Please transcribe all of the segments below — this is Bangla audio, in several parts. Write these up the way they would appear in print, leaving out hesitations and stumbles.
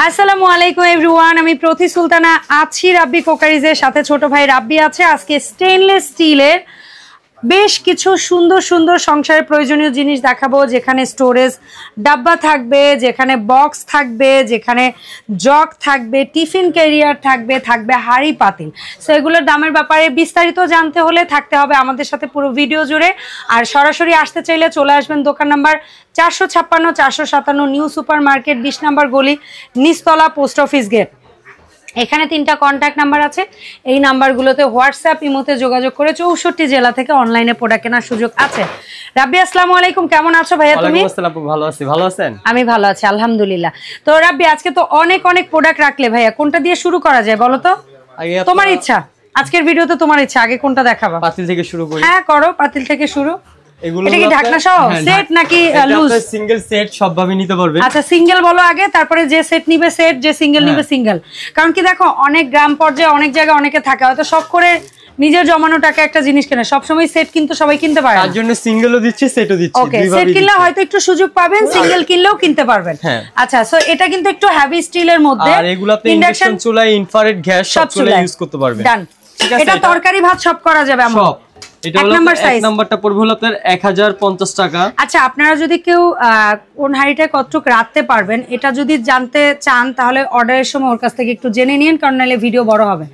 আসসালামু আলাইকুম এভরিওয়ান, আমি প্রতি সুলতানা আছি রাব্বি কোকারিজের সাথে। ছোট ভাই রাব্বি আছে। আজকে স্টেনলেস স্টিলের বেশ কিছু সুন্দর সুন্দর সংসারের প্রয়োজনীয় জিনিস দেখাবো, যেখানে স্টোরেজ ডাব্বা থাকবে, যেখানে বক্স থাকবে, যেখানে জগ থাকবে, টিফিন ক্যারিয়ার থাকবে, থাকবে হাঁড়ি পাতিল। সো এগুলোর দামের ব্যাপারে বিস্তারিত জানতে হলে থাকতে হবে আমাদের সাথে পুরো ভিডিও জুড়ে। আর সরাসরি আসতে চাইলে চলে আসবেন দোকান নাম্বার 456 457 নিউ সুপার মার্কেট, 20 নম্বর গলি, নিচতলা, পোস্ট অফিস গেট। এখানে 3টা কন্ট্যাক্ট নাম্বার আছে। এই নাম্বারগুলোতে হোয়াটসঅ্যাপ ইমোতে যোগাযোগ করে 64 জেলা থেকে অনলাইনে প্রোডাক্ট কেনার সুযোগ আছে। রাব্বি আসসালামু আলাইকুম, কেমন আছো ভাইয়া তুমি? ওয়ালাইকুম আসসালাম, ভালো আছি। ভালো আছেন? আমি ভালো আছি আলহামদুলিল্লাহ। তো রাব্বি, আজকে তো অনেক অনেক প্রোডাক্ট রাখলে ভাইয়া, কোনটা দিয়ে শুরু করা যায় বলো তো? তোমার ইচ্ছা, আজকের ভিডিওতে তোমার ইচ্ছা, আগে কোনটা দেখাবা? পাতিল থেকে শুরু করি। হ্যাঁ করো, পাতিল থেকে শুরু। এগুলো এটা কি ঢাকনা সহ সেট নাকি লুজ? এটা সিঙ্গেল সেট, সবভাবে নিতে পারবেন। আচ্ছা সিঙ্গেল বলো আগে, তারপরে যে সেট নিবে সেট, যে সিঙ্গেল নিবে সিঙ্গেল। কারণ কি দেখো, অনেক গ্রাম পর্যায়ে অনেক জায়গায় অনেকে থাকে, হয়তো শখ করে নিজের জমানো টাকা একটা জিনিস কেনে, সব সময় সেট কিন্তু সবাই কিনতে পারে না। তার জন্য সিঙ্গেলও দিচ্ছি, সেটও দিচ্ছি। ওকে, সেট কিনলে হয়তো একটু সুযোগ পাবেন, সিঙ্গেল কিনলেও কিনতে পারবেন। আচ্ছা, সো এটা কিন্তু একটু হেভি স্টিলের মধ্যে, আর এগুলাতে ইন্ডাকশন চুলা, ইনফ্রারেড গ্যাস সব চুলা ইউজ করতে পারবেন। ডান। এটা তরকারি ভাত সব করা যাবে আমরা। সব। এটা হলো এক নাম্বারটা পড়বে হলো আপনার 1050 টাকা। আচ্ছা, আপনারা যদি কেউ কোন হাঁড়িটা কতটুকু রাখতে পারবেন এটা যদি জানতে চান, তাহলে অর্ডারের সময় ওর কাছ থেকে একটু জেনে নিন, কারণ নাহলে ভিডিও বড় হবে।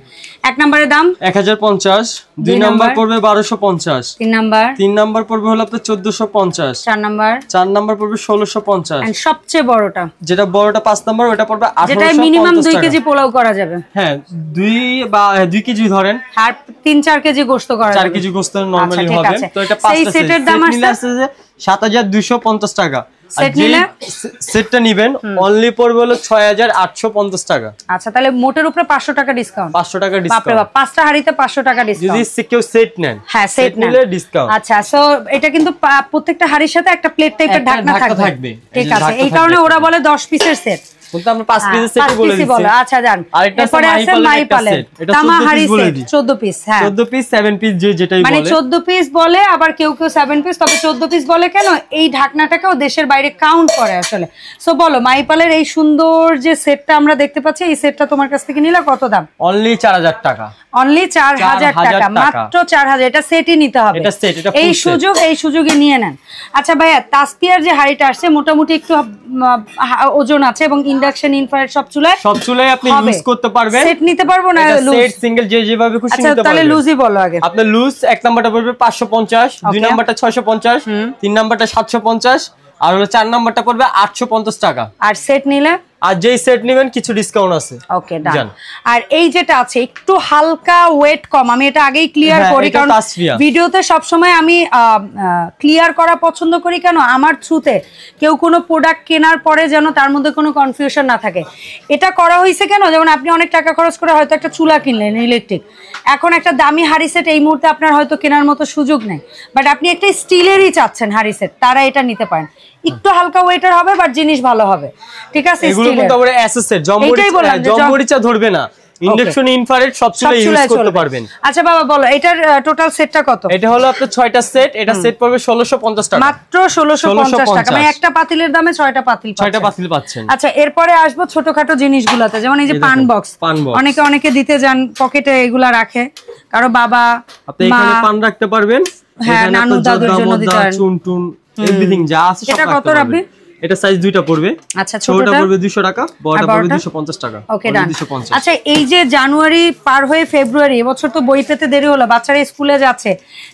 এক নম্বরের দাম 1050, 2 নাম্বার পড়বে 1250, 3 নাম্বার পড়বে হলো আপনার 1450, 4 নাম্বার পড়বে 1650, এন্ড সবচেয়ে বড়টা, যেটা বড়টা 5 নাম্বার, ওটা পড়বে 1850 টাকা। যেটা মিনিমাম 2 কেজি পোলাও করা যাবে। হ্যাঁ, 2 কেজি ধরেন, আর 3-4 কেজি গোশত করা যাবে। 4 কেজি গোশত নরমালি হবে। তো এটা 5টা সেটের দাম আছে 7250 টাকা। সেট নিলে সেটটা নেবেন অনলি পড়বে হলো 6850 টাকা। আচ্ছা, তাহলে মোটের উপরে 500 টাকা ডিসকাউন্ট। 500 টাকা ডিসকাউন্ট। বাপ রে বাপ, 5টা হাঁড়িতে 500 টাকা ডিসকাউন্ট যদি কেউ সেট নেন। হ্যাঁ, সেট নিলে ডিসকাউন্ট। আচ্ছা, সো এটা কিন্তু প্রত্যেকটা হাঁড়ির সাথে একটা প্লেট টাইপের ঢাকনা থাকবে। ঠিক আছে, এই কারণে ওরা বলে 10 পিসের সেট, কিন্তু আমরা 5 পিসের সেটই বলে দিচ্ছি। আচ্ছা জান। এরপরে আছে মাই পালের, এটা 14 পিস। হ্যাঁ, 14 পিস 7 পিস যেটাই বলে, মানে 14 পিস বলে, আবার কেউ কেউ 7 পিস। তবে 14 পিস বলে কেন, এই ঢাকনাটাকেও দেশের বাইরে কাউন্ট করে আসলে। সো বলো, মাইপালের এই সুন্দর যে সেটটা আমরা দেখতে পাচ্ছি, এই সেটটা তোমার কাছ থেকে নিলে কত দাম? অনলি 4000 টাকা। অনলি 4000 টাকা, মাত্র 4000। এটা সেটই নিতে হবে, এটা সেট, এটা এই সুযোগে নিয়ে নেন। আচ্ছা ভাইয়া, তাসপিয়ার যে হাঁড়িটা আসছে মোটামুটি একটু ওজন আছে, এবং ইন্ডাকশন ইনফ্রারেড সব চুলায় আপনি ইউজ করতে পারবেন। সেট নিতে পারবো না লুজ? সেট সিঙ্গেল যেভাবে খুশি নিতে পারবেন। তাহলে লুজই বলো আগে। আপনার লুজ এক নাম্বারটা পড়বে 550, 2 নাম্বারটা 650, 3 নাম্বারটা 750, আর হলো 4 নাম্বারটা পড়বে 850 টাকা। আর সেট নিলে, আর যেই সেট নেবেন কিছু ডিসকাউন্ট আছে। ওকে, ডান। আর এই যেটা আছে একটু হালকা ওয়েট কম, আমি এটা আগেই ক্লিয়ার করি, কারণ ভিডিওতে সব সময় আমি ক্লিয়ার করা পছন্দ করি। কেন, আমার থ্রুতে কেউ কোনো প্রোডাক্ট কেনার পরে যেন তার মধ্যে কোনো কনফিউশন না থাকে। এটা করা হয়েছে কেন, যেমন আপনি অনেক টাকা খরচ করে হয়তো একটা চুলা কিনলেন ইলেকট্রিক, এখন একটা দামি হাঁড়ি সেট এই মুহূর্তে আপনার হয়তো কেনার মতো সুযোগ নেই, বাট আপনি একটা স্টিলেরই চাচ্ছেন হাঁড়ি সেট, তারা এটা নিতে পারেন। একটু হালকা ওয়েটার হবে, বাট জিনিস ভালো হবে। ঠিক আছে, এগুলো কিন্তু আবার এসএসএর জম্বরিচা ধরবে না, ইন্ডাকশন ইনফ্রারেড সব চুলা ইউজ করতে পারবেন। আচ্ছা বাবা বলো, এটার টোটাল সেটটা কত? এটা হলো আপনার 6টা সেট, এটা সেট পড়বে 1650 টাকা, মাত্র 1650 টাকা। মানে একটা পাতিলের দামে 6টা পাতিল পাচ্ছেন। আচ্ছা, এরপরে আসবো ছোটখাটো জিনিসগুলোতে, যেমন এই যে পান বক্স। অনেকে দিতে যান পকেটে, এগুলা রাখে কারো বাবা, আপনি এখানে পান রাখতে পারবেন। হ্যাঁ, নানু দাদুর জন্য দিতে পারেন, চুনটুন এভরিথিং যা আছে সব। এটা কত রাখবে? এটা সাইজ 2টা পড়বে। আচ্ছা, ছোটটা পড়বে 200 টাকা, বড়টা পড়বে 250 টাকা। ওকে, ডান। আচ্ছা, এই যে জানুয়ারি পার হয়ে ফেব্রুয়ারি, এবছর তো বই পেতে দেরি হলো, বাচ্চারা স্কুলে যাচ্ছে,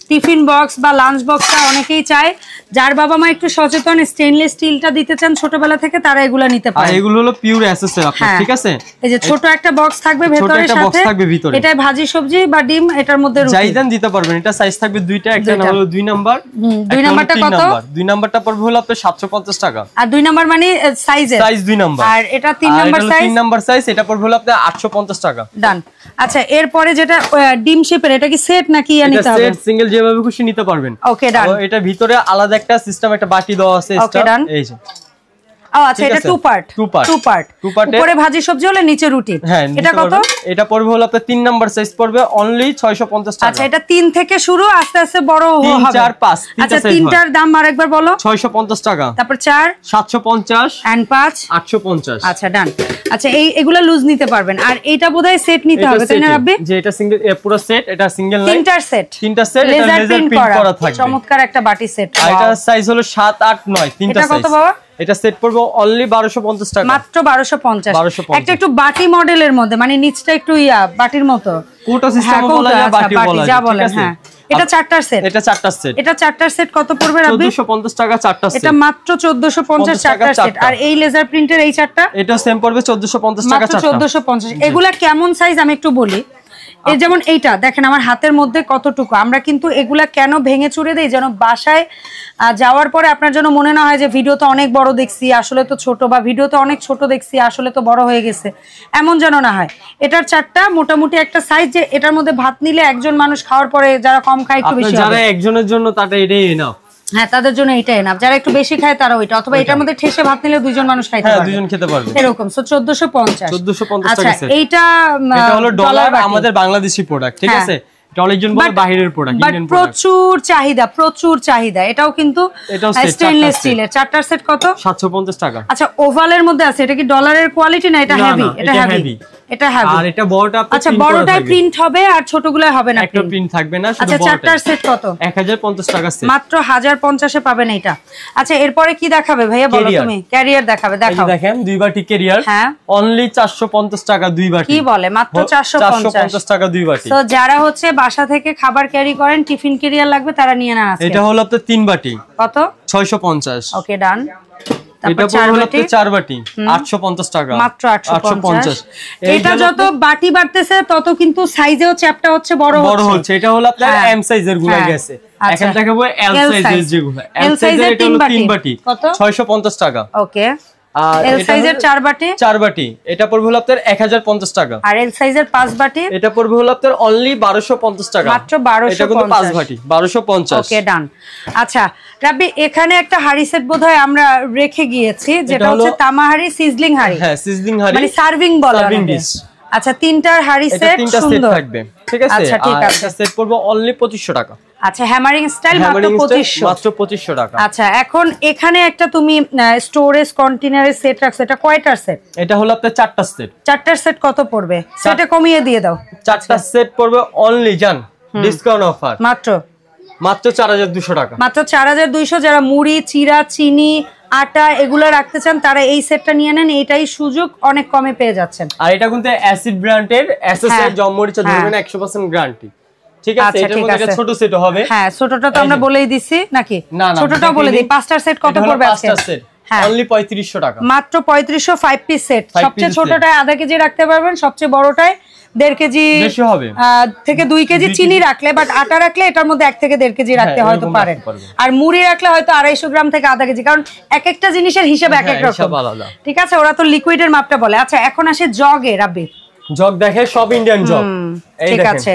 টিফিন বক্স বা লাঞ্চ বক্সটা অনেকেই চায়। যার বাবা মা একটু সচেতন, স্টেনলেস স্টিলটা দিতে চান ছোটবেলা থেকে, তারা এগুলো নিতে পারে। এগুলো হলো পিওর এসএস এর আপনার, ঠিক আছে? এই যে ছোট একটা বক্স থাকবে ভেতরে, সাথে এটা ভাজি সবজি বা ডিম, এটার মধ্যে যাইদান দিতে পারবেন। এটা সাইজ থাকবে 2টা, একটা হলো 2 নাম্বার, 2 নাম্বারটা কত? 2 নাম্বারটা পড়বে হলো আপনার 750 টাকা। আর 2 নাম্বার মানে সাইজ 2 নাম্বার। আর এটা 3 নাম্বার সাইজ, 3 নাম্বার সাইজ, এটা পড়বে হলো আপনার 850 টাকা। ডান। আচ্ছা, এরপরে যেটা ডিম শেপের, এটা কি সেট নাকি নিতে হবে? সেট সিঙ্গেল যেভাবে খুশি নিতে পারবেন। ওকে, ডান। এটা ভিতরে আলাদা একটা সিস্টেম, একটা বাটি দেওয়া আছে এক্সট্রা, এই যে ও আচ্ছা, এটা টু পার্ট উপরে ভাজি সবজি হলে নিচে রুটি। এটা কত? এটা পড়বে হলো আপনার 3 নাম্বার সাইজ পড়বে অনলি 650 টাকা। আচ্ছা, এটা 3 থেকে শুরু, আস্তে আস্তে বড় হবে। 3 4 5 আচ্ছা, তিনটার দাম আরেকবার বলো। 650 টাকা। তারপর 4 750 এন্ড 5 850। আচ্ছা ডান। আচ্ছা, এগুলা লুজ নিতে পারবেন। আর এটা বোধহয় সেট নিতে হবে তাই না রাব্বি? যে এটা সিঙ্গেল, পুরো সেট, এটা সিঙ্গেল না, তিনটা সেট এটা লেজার প্রিন্ট করা থাকবে। চমৎকার একটা বাটি সেট। আর এটা সাইজ হলো 7 8 9 তিনটা সাইজ। এটা কত বাবা? এটা সেট পড়বে অনলি 1250 টাকা, মাত্র 1250। একটা একটু বাটি মডেলের মধ্যে, মানে নিচটা একটু বাটির মতো, কোটা সিস্টেম বলা যায়, বাটি বলা যায়, ঠিক আছে? হ্যাঁ, এটা চারটার সেট। এটা চারটার সেট কত পড়বে রাব্বি? 1450 টাকা চারটা সেট। এটা মাত্র 1450 চারটার সেট। আর এই লেজার প্রিন্টের এই চারটা, এটা সেম পড়বে 1450 টাকা চারটা। 1450। এগুলা কেমন সাইজ আমি একটু বলি। এই যেমন এইটা দেখেন আমার হাতের মধ্যে কতটুকু। আমরা কিন্তু এগুলা কেন ভেঙে চুরে দেই, যেন বাসায় যাওয়ার পরে আপনার জন্য মনে না হয় যে ভিডিওতে অনেক বড় দেখছি আসলে তো ছোট, বা ভিডিওতে অনেক ছোট দেখছি আসলে তো বড় হয়ে গেছে, এমন যেন না হয়। এটার চারটা মোটামুটি একটা সাইজ, যে এটার মধ্যে ভাত নিলে একজন মানুষ খাওয়ার পরে যারা কম খায় একটু বেশি, যারা একজনের জন্য তাটা এটাই এনাফ। হ্যাঁ, তাদের জন্য এটাই এনাফ। যারা একটু বেশি খায় তারা ওইটা, অথবা এটার মধ্যে ঠেসে ভাত নিলে দুইজন মানুষ খাইতে পারবে। দুইজন খেতে পারবে এরকম। সো 1450 টাকা সেট। এইটা হলো ডলার, আমাদের বাংলাদেশি প্রোডাক্ট, ঠিক আছে? এটা অনেকজন বলে বাহিরের প্রোডাক্ট, ইন্ডিয়ান প্রোডাক্ট। প্রচুর চাহিদা। এটাও কিন্তু স্টেনলেস স্টিলের। চারটার সেট কত? 750 টাকা। আচ্ছা, ওভালের মধ্যে আছে। এটা কি ডলারের কোয়ালিটি না? এটা হেভি। এটা হেভি। আর এটা বড়টা আপনি আচ্ছা, বড়টায় প্রিন্ট হবে আর ছোটগুলোয় হবে না, একটা প্রিন্ট থাকবে না, শুধু আচ্ছা, চারটার সেট কত? 1050 টাকা সেট। মাত্র 1050 এ পাবেন এটা। আচ্ছা, এরপরে কি দেখাবে ভাইয়া বলো তুমি? ক্যারিয়ার দেখাবে, দেখাও। এই দেখেন দুই বাটি ক্যারিয়ার, হ্যাঁ, অনলি 450 টাকা দুই বাটি। কি বলে? মাত্র 450 টাকা দুই বাটি। তো যারা হচ্ছে বাসা থেকে খাবার ক্যারি করেন, টিফিন ক্যারিয়ার লাগবে, তারা নিয়ে নেন আজকে। এটা হলো আপনার 3 বাটি, কত? 650। ওকে ডান। এটা পড়বে হলো 4 বাটি 850 টাকা, মাত্র 850। এটা যত বাটি বাড়তেছে তত কিন্তু সাইজেও চ্যাপটা হচ্ছে বড় হচ্ছে। এটা হলো আপনার এম সাইজের গুলা গেছে, এখন দেখাবো এল সাইজের যেগুলো। এল সাইজের এটা হলো 3 বাটি, কত? 650 টাকা। ওকে। আর এল সাইজের 4 বাটি, এটা পড়বে হলো আপনার 1050 টাকা। আর এল সাইজের 5 বাটি, এটা পড়বে হলো আপনার অনলি 1250 টাকা, মাত্র 1250। এটা কিন্তু 5 বাটি 1250। ওকে ডান। আচ্ছা রাব্বি, এখানে একটা হাড়ি সেট বোধহয় আমরা রেখে গিয়েছি, যেটা হচ্ছে তামা হাড়ি, সিজলিং হাড়ি। হ্যাঁ, সিজলিং হাড়ি, মানে সার্ভিং বলা হয়। আচ্ছা, তিনটার হাড়ি সেট, তিনটা সেট থাকবে, ঠিক আছে? আচ্ছা, ঠিক আছে। এটা সেট পড়বে অনলি 2500 টাকা। আচ্ছা, হ্যামারিং স্টাইল মাত্র 2500, মাত্র 2500 টাকা। আচ্ছা, এখন এখানে একটা তুমি স্টোরেজ কন্টেইনারের সেট রাখছো, এটা কয়টার সেট? এটা হলো আপনার চারটার সেট। চারটার সেট কত পড়বে? সেটা কমিয়ে দিয়ে দাও। চারটা সেট পড়বে অনলি জান ডিসকাউন্ট অফার মাত্র 4200 টাকা। মাত্র 4200। যারা মুড়ি, চিড়া, চিনি, আটা এগুলো রাখতে চান তারা এই সেটটা নিয়ে নেন, এটাই সুযোগ, অনেক কমে পেয়ে যাচ্ছেন। আর এটা কিন্তু অ্যাসিড ব্র্যান্ডের এসএসআর জম্মরিচা ধরবেন 100% গ্যারান্টি, ঠিক আছে? এটার মধ্যে একটা ছোট সেট হবে। হ্যাঁ, ছোটটা তো আমরা বলেই দিছি নাকি? ছোটটাও বলে দিই। পাঁচটার সেট কত পড়বে আজকে? পাঁচটার সেট অনলি 3500 টাকা, মাত্র 3500। 5 পিস সেট। সবচেয়ে ছোটটায় আধা কেজি রাখতে পারবেন, সবচেয়ে বড়টায় 1.5 কেজি বেশি হবে, থেকে 2 কেজি চিনি রাখলে, বাট আটা রাখলে এটার মধ্যে 1 থেকে 1.5 কেজি রাখতে হয়তো পারেন। আর মুড়ি রাখলে হয়তো 250 গ্রাম থেকে আধা কেজি, কারণ এক একটা জিনিসের হিসাব এক এক রকম, ঠিক আছে? ওরা তো লিকুইডের মাপটা বলে। আচ্ছা, এখন আসে জগে। রাব্বি, জগ দেখে সব ইন্ডিয়ান জগ, ঠিক আছে?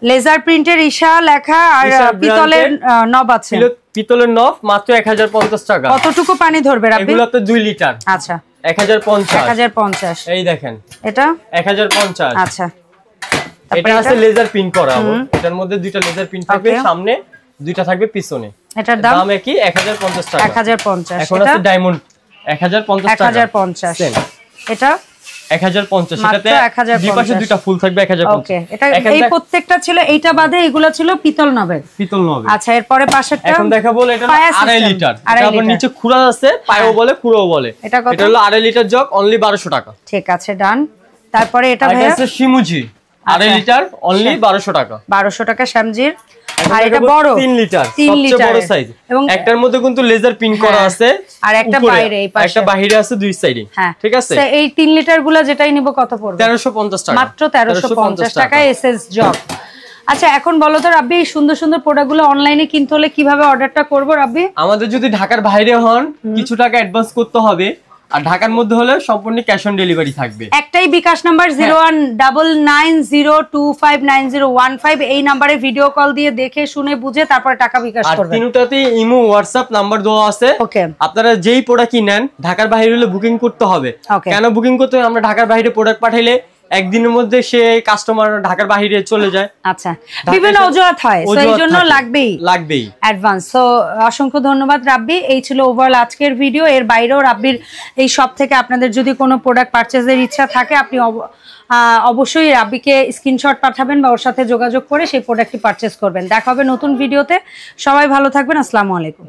লেজার প্রিন্টের ঈশা লেখা, আর পিতলের নব আছে। পিতলের নব মাত্র 1050 টাকা। কতটুকু পানি ধরবে রাব্বি? এগুলো তো 2 লিটার। আচ্ছা, 1050। এই দেখেন, এটা 1050। আচ্ছা, এটা আছে লেজার প্রিন্ট করা। এটার মধ্যে দুইটা লেজার প্রিন্ট থাকবে, সামনে দুইটা থাকবে পিছনে। এটার দাম কি? 1050 টাকা। 1050। এখন আছে ডায়মন্ড 1050 টাকা। 1050। এটা 1050। এটাতে দুই পাশে দুইটা ফুল থাকবে 1050। ওকে, এটা এই প্রত্যেকটা ছিল, এইটা বাদে এগুলো ছিল পিতল নবের। আচ্ছা, এরপরে পাশেরটা এখন দেখাবো। এটা 2.5 লিটার। এটা আবার নিচে খুরা আছে, পায়ও বলে খুরাও বলে। এটা হলো 2.5 লিটার জগ, অনলি 1200 টাকা। ঠিক আছে, ডান। তারপরে এটা ভাইয়া আছে শিমুজি 2.5 লিটার, অনলি 1200 টাকা। 1200 টাকা শ্যামজির। আর এটা বড় 3 লিটার, সবচেয়ে বড় সাইজ, এবং একটার মধ্যে কিন্তু লেজার প্রিন্ট করা আছে, আর একটা বাইরে, এই পাশে একটা বাইরে আছে, দুই সাইডে, ঠিক আছে? এই 3 লিটার গুলো যেটাই নিব কত পড়বে? 1350 টাকা, মাত্র 1350 টাকা এসএস জগ। আচ্ছা, এখন বলো তো রাব্বি, এই সুন্দর সুন্দর প্রোডাক্টগুলো অনলাইনে কিনতে হলে কিভাবে অর্ডারটা করব রাব্বি? আমাদের যদি ঢাকার বাইরে হন, কিছু টাকা অ্যাডভান্স করতে হবে, আর ঢাকার মধ্যে হলে সম্পূর্ণ ক্যাশ অন ডেলিভারি থাকবে। একটাই বিকাশ নাম্বার 0199025901 এই নম্বরে ভিডিও কল দিয়ে দেখে শুনে বুঝে তারপরে টাকা বিকাশ করবেন। আর তিনটাতেই ইমো হোয়াটসঅ্যাপ নাম্বার দেওয়া আছে। আপনারা যেই প্রোডাক্টই নেন ঢাকার বাইরে হলে বুকিং করতে হবে। কেন বুকিং করতে হবে? আমরা ঢাকার বাইরে প্রোডাক্ট পাঠাইলে একদিনের মধ্যে সে কাস্টমার ঢাকার বাইরে চলে যায়। আচ্ছা, বিভিন্ন অজুহাত হয়, সো এই জন্য লাগবেই অ্যাডভান্স। সো অসংখ্য ধন্যবাদ রাব্বি। এই ছিল ওভারঅল আজকের ভিডিও। এর বাইরেও রাব্বির এই শপ থেকে আপনাদের যদি কোনো প্রোডাক্ট পারচেজের ইচ্ছা থাকে আপনি অবশ্যই রাব্বিকে স্ক্রিনশট পাঠাবেন বা ওর সাথে যোগাযোগ করে সেই প্রোডাক্টটি পারচেজ করবেন। দেখা হবে নতুন ভিডিওতে। সবাই ভালো থাকবেন। আসসালামু আলাইকুম।